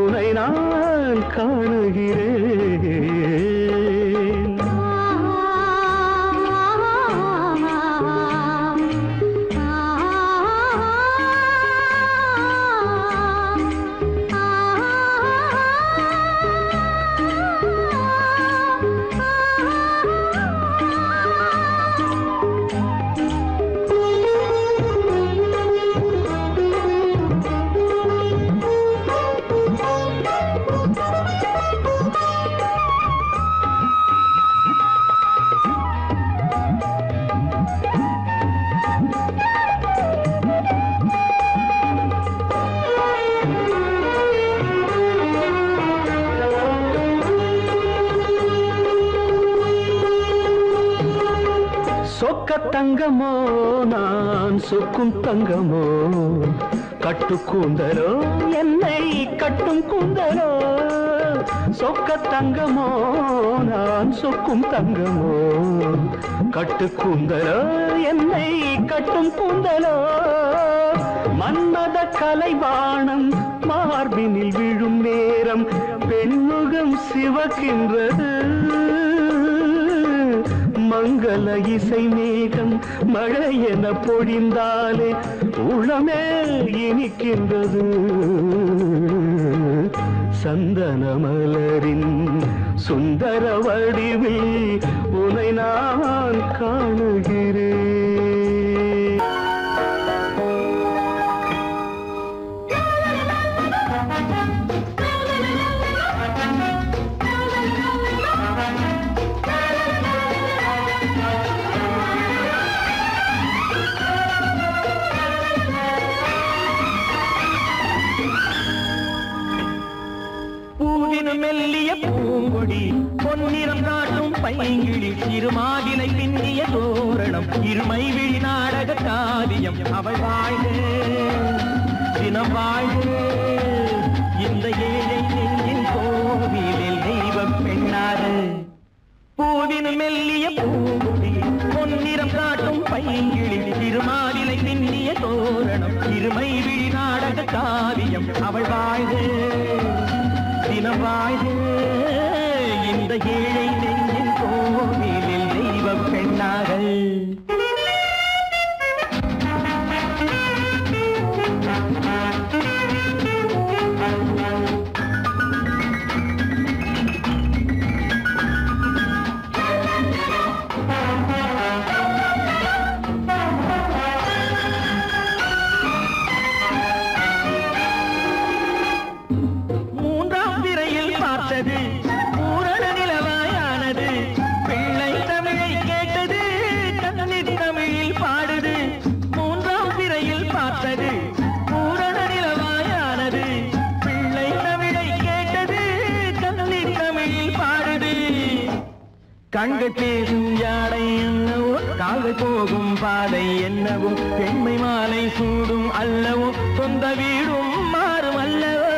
[SPEAKER 2] உனை நான் காணுகிறேன். சொக்க தங்கமோ நான் சொக்கும் தங்கமோ கட்டு கூந்தலோ என்னை கட்டும் கூந்தலோ. சொக்க தங்கமோ நான் சொக்கும் தங்கமோ கட்டு கூந்தலோ என்னை கட்டும் கூந்தலோ. மன்மத கலைவாணம் மார்பினில் விழும் நேரம் பெண்முகம் சிவக்கின்றது. மங்கள இசை மேகம் மழை என பொழிந்தாலே உளமே இனிக்கின்றது. சந்தன மலரின் சுந்தர வடிவில் உனை நான் காணுகிறேன்.
[SPEAKER 4] மெல்லிய பூங்கொடி பொன்னிறம் காட்டும் பைங்கிழி திருமாதிலை பின்னிய தோரணம் இருமை விழி நாடக காவியம் அவள் வாழ்க தினம் வாழ்க இந்த ஏழை நெஞ்சின் கோவிலில் தெய்வ பெண்ணாக. பூவின் மெல்லிய பூங்கொடி பொன்னிறம் காட்டும் பைங்கிழி திருமாதிலை பின்னிய தோரணம் இருமை விழி நாடக காவியம் அவள் வாழ்க தினம் வாழ்க இந்த ஏழை நெஞ்சின் கோவிலில் தெய்வ பெண்ணாக.
[SPEAKER 2] கண்கள் பேசும் யாடை என்னவோ கால்கள் போகும் பாதை என்னவோ பெண்மை மாலை சூடும் அல்லவோ சொந்த வீடும் மாறும் அல்லவோ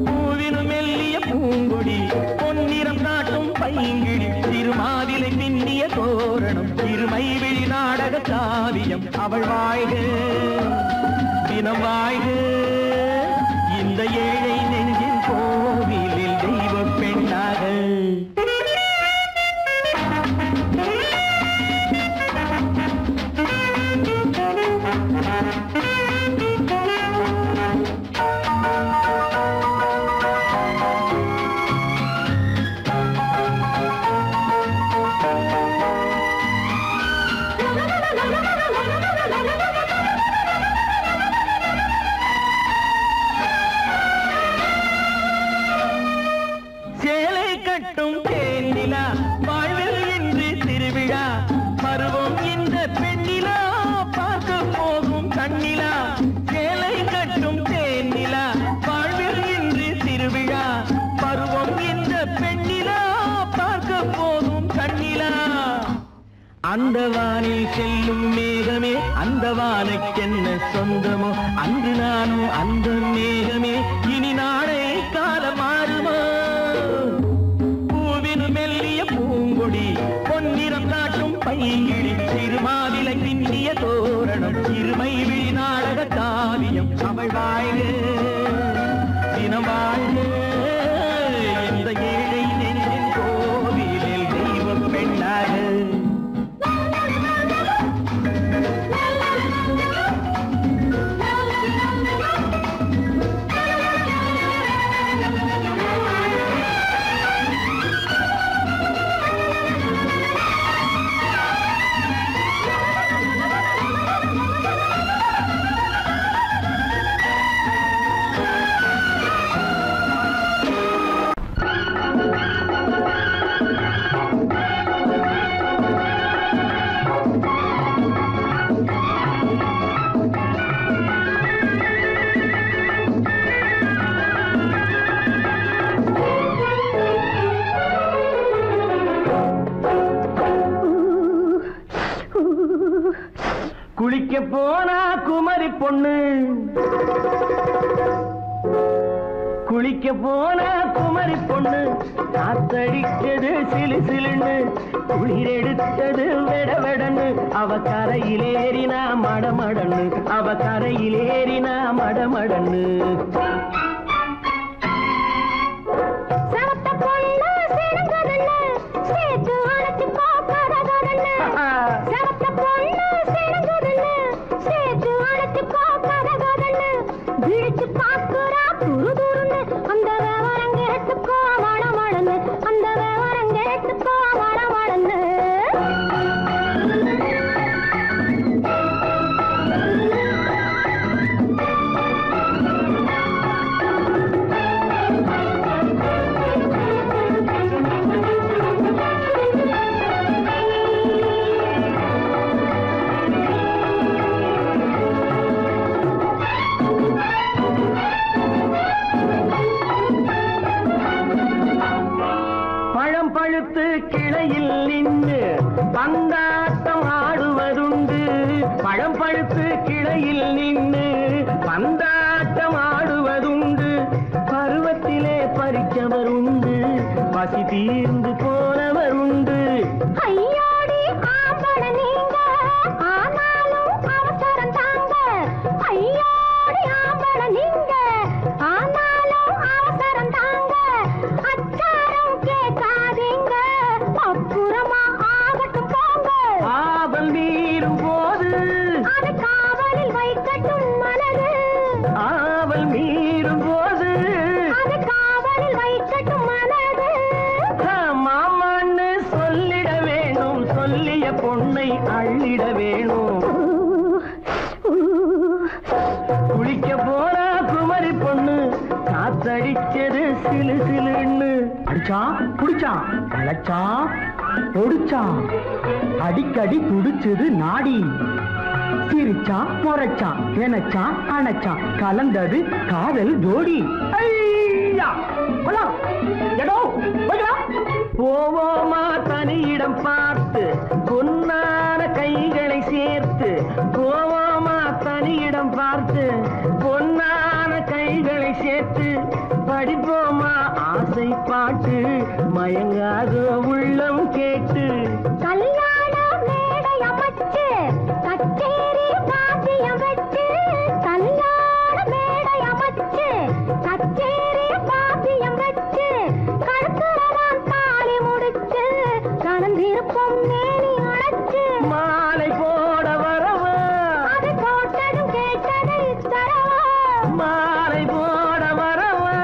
[SPEAKER 2] பூவினும் மெல்லிய பூங்கொடி பொன்னிறம் காட்டும் பைங்கிடி திருமாவிலை பின்னிய தோரணம் திருமை விழி நாடக காவியம் அவள் வாழ்க தினம் வாழ்க இந்த ஏழை நெஞ்சின் கோவிலில் தெய்வ பெண்ணாக அந்த வானில் செல்லும் மேகமே அந்த வானுக்கென்ன சொந்தமோ அன்று நானும் அந்த மேகமே இனி நாளை காலம் மாறுமோ பூவினு மெல்லிய பூங்கொடி பொன்னிறம் காட்டும் பைங்கிழி திருமாவிலை பின்னிய தோரணம் இருமை விழி நாடக காவியம் அவள் வாழ்க தினம் வாழ்க இந்த ஏழை நெஞ்சின் கோவிலில் தெய்வ பெண்ணாக குளிக்க போனா குமரி பொண்ணு குளிக்க போனா குமரி பொண்ணு காத்தடிச்சது சிலு சிலுன்னு குளிர் எடுத்தது வெடவெடன்னு அவ கரையிலேறினா மடமடன்னு அவ கரையிலேறினா மடமடன்னு கிளையில் நின்று பந்தாட்டம் ஆடுவதுண்டு பழம் பழுத்து கிளையில் நின்று பந்தாட்டம் ஆடுவதுண்டு பருவத்திலே பறிச்சவர் உண்டு பசி தீர்ந்து போனவர் உண்டு
[SPEAKER 3] ஐயோடி ஆம்பள நீங்க ஆனாலும் அவசரம் தாங்க ஐயோடி ஆம்பள நீங்க ஆனாலும் அவசரம் தாங்க அச்சாரம் கேட்காதீங்க அப்புறமா ஆகட்டும் போங்க
[SPEAKER 2] ஆவல் மீறும் போது
[SPEAKER 3] அது காவலில் வைக்கட்டும் மனது
[SPEAKER 2] ஆவல் மீறும் போது
[SPEAKER 3] அது காவலில் வைக்கட்டும் மனது
[SPEAKER 2] மாமான்னு சொல்லிட வேணும் சொல்லிய பொண்ணை அள்ளிட வேணும் குளிக்க போனா குமரி பொண்ணு காத்தடிச்சது சிலு சிலுன்னு அடிச்சா புடிச்சா அழைச்சா பொடிச்சா அடிக்கடி துடிச்சது நாடி சிரிச்சா முறைச்சா எனச்சா அணைச்சா கலந்தது காதல் ஜோடி ஐயா எடோ போவோமா தனியிடம் பார்த்து பொன்னான கைகளை சேர்த்து போவோமா தனியிடம் பார்த்து பொன்னான கைகளை சேர்த்து படிப்போமா ஆசை பாட்டு மயங்காத உள்ளம் கேட்டு
[SPEAKER 3] கல்யாண மேடை அமைச்சு கச்சேரி வாத்தியம் வச்சு கல்யாண மேடை அமைச்சு கச்சேரி வாத்தியம் வச்சு கழுத்துறவான் தாலி முடிச்சு கலந்திருப்போம் மேனி அடைச்சு
[SPEAKER 2] மாலை போட வரவா
[SPEAKER 3] அது போட்டதும் கேட்டதை தரவா
[SPEAKER 2] மாலை போட வரவா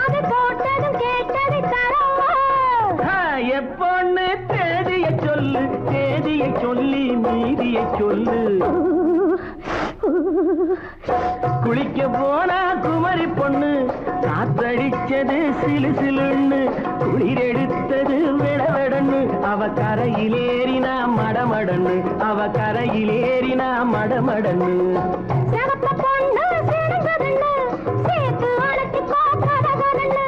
[SPEAKER 3] அது போட்டதும் கேட்டதை தரவா
[SPEAKER 2] எப்பொண்ணு தேதியை சொல்லு தேதியை சொல்லி மீதியை சொல்லு குளிக்க போனா குமரி பொண்ணு காத்தடிச்சது சிலு சிலுன்னு குளிர் எடுத்தது விடவெடன்னு அவ கரையிலேறினா மடமடன்னு அவ கரையிலேறினா மடமடன்னு
[SPEAKER 3] சிவப்பு பொண்ணு சிறந்ததுன்னு சேர்த்து அழைச்சிக்கோ கதகதன்னு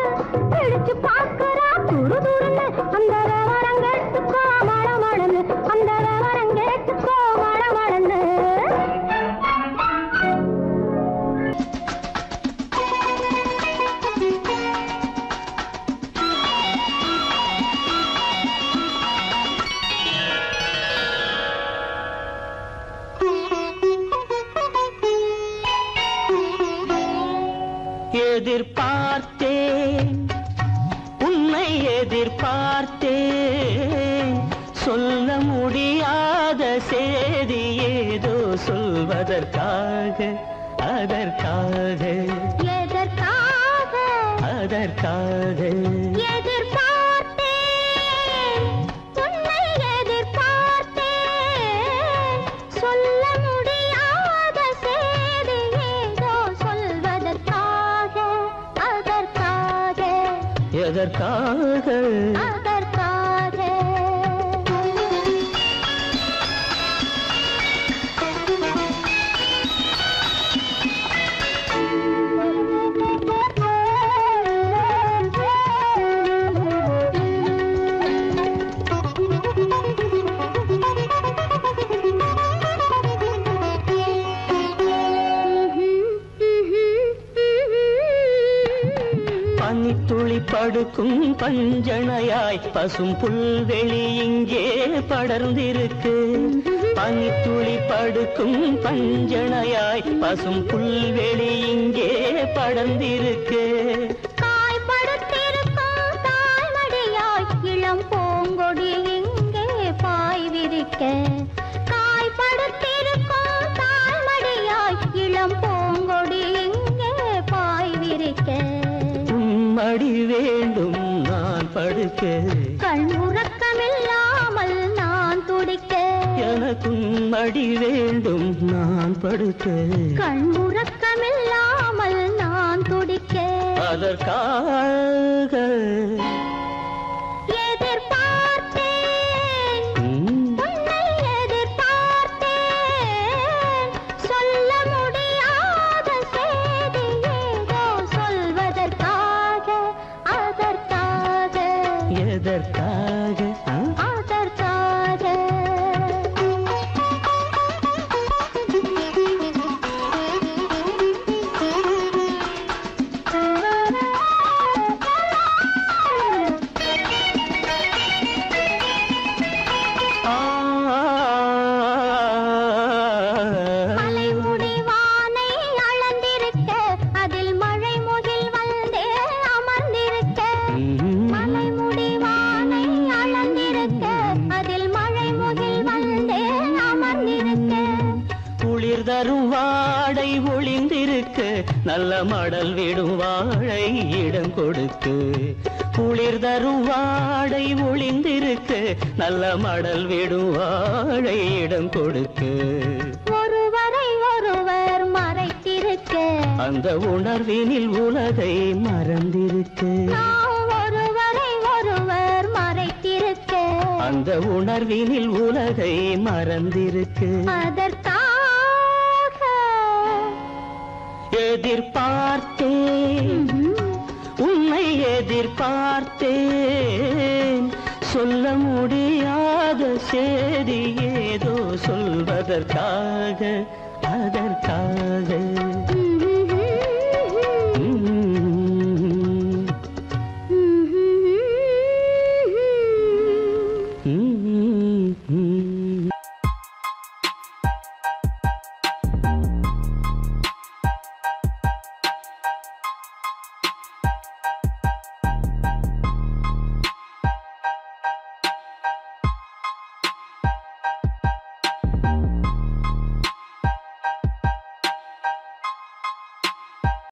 [SPEAKER 3] பிடிச்சு பார்க்கறா துரு துருன்னு அந்த வரங்கெட்டுக்கோ மழமழன்னு அந்த வரங்கெட்டுக்கோ மழமழன்னு
[SPEAKER 4] எதிர்பார்த்தேன் உன்னை எதிர்பார்த்தேன் சொல்ல முடியாத செய்தி ஏதோ சொல்வதற்காக அதற்காக
[SPEAKER 3] எதற்காக
[SPEAKER 4] அதற்காக
[SPEAKER 3] எதிர்பார்த்தேன் உன்னை எதிர்பார்த்தேன் சொல்ல முடியாத செய்தி ஏதோ சொல்வதற்காக அதற்காக
[SPEAKER 4] எதற்காக
[SPEAKER 3] அதற்காக
[SPEAKER 4] பனித்துளி படுக்கும் பஞ்சணையாய் பசும் புல்வெளி இங்கே படர்ந்திருக்கு பனித்துளி படுக்கும் பஞ்சணையாய் பசும் புல்வெளி இங்கே படர்ந்திருக்கு
[SPEAKER 3] காய்படுத்திருக்கும் தாய்மடியாய் இளம் பூங்கொடி இங்கே பாய் விரிக்க காய்படுத்திருக்கும் தாய்மடியாய் இளம் பூங்கொடி இங்கே பாய் விரிக்க
[SPEAKER 4] மடி வேண்டும் நான் படுக்க
[SPEAKER 3] கண் உறக்கமில்லாமல் நான் துடிக்க
[SPEAKER 4] எனக்கும் மடி வேண்டும் நான் படுக்க
[SPEAKER 3] கண் உறக்கமில்லாமல் நான் துடிக்க
[SPEAKER 4] அதற்காக
[SPEAKER 3] எதிர்பார்த்தேன் உன்னை எதிர்பார்த்தேன் சொல்ல முடியாத செய்தி ஏதோ சொல்வதற்காக அதற்காக
[SPEAKER 4] எதற்காக
[SPEAKER 3] அதற்காக மலைமுடி வானை அளந்திருக்க அதில் மழை முகில் வந்தே அமர்ந்திருக்க மலைமுடி வானை அளந்திருக்க அதில் மழை முகில் வந்தே அமர்ந்திருக்க
[SPEAKER 4] குளிர் தரும் வாடை ஒளிந்திருக்க நல்ல மடல் விடும் வாழை இடம் கொடுத்து குளிர் தரும் வாடை ஒளிந்திருக்க நல்ல மடல் விடும் வாழை இடம் கொடுத்து
[SPEAKER 3] ஒருவரை ஒருவர் மறைத்திருக்க
[SPEAKER 4] அந்த உணர்வினில் உலகை மறந்திருக்கு
[SPEAKER 3] நாம் ஒருவரை ஒருவர் மறைத்திருக்க
[SPEAKER 4] அந்த உணர்வினில் உலகை மறந்திருக்கு
[SPEAKER 3] அதற்காக
[SPEAKER 4] எதிர்பார்த்தேன் உன்னை எதிர்பார்த்தேன் சொல்ல முடியாத சேதி ஏதோ சொல்வதற்காக அதற்காக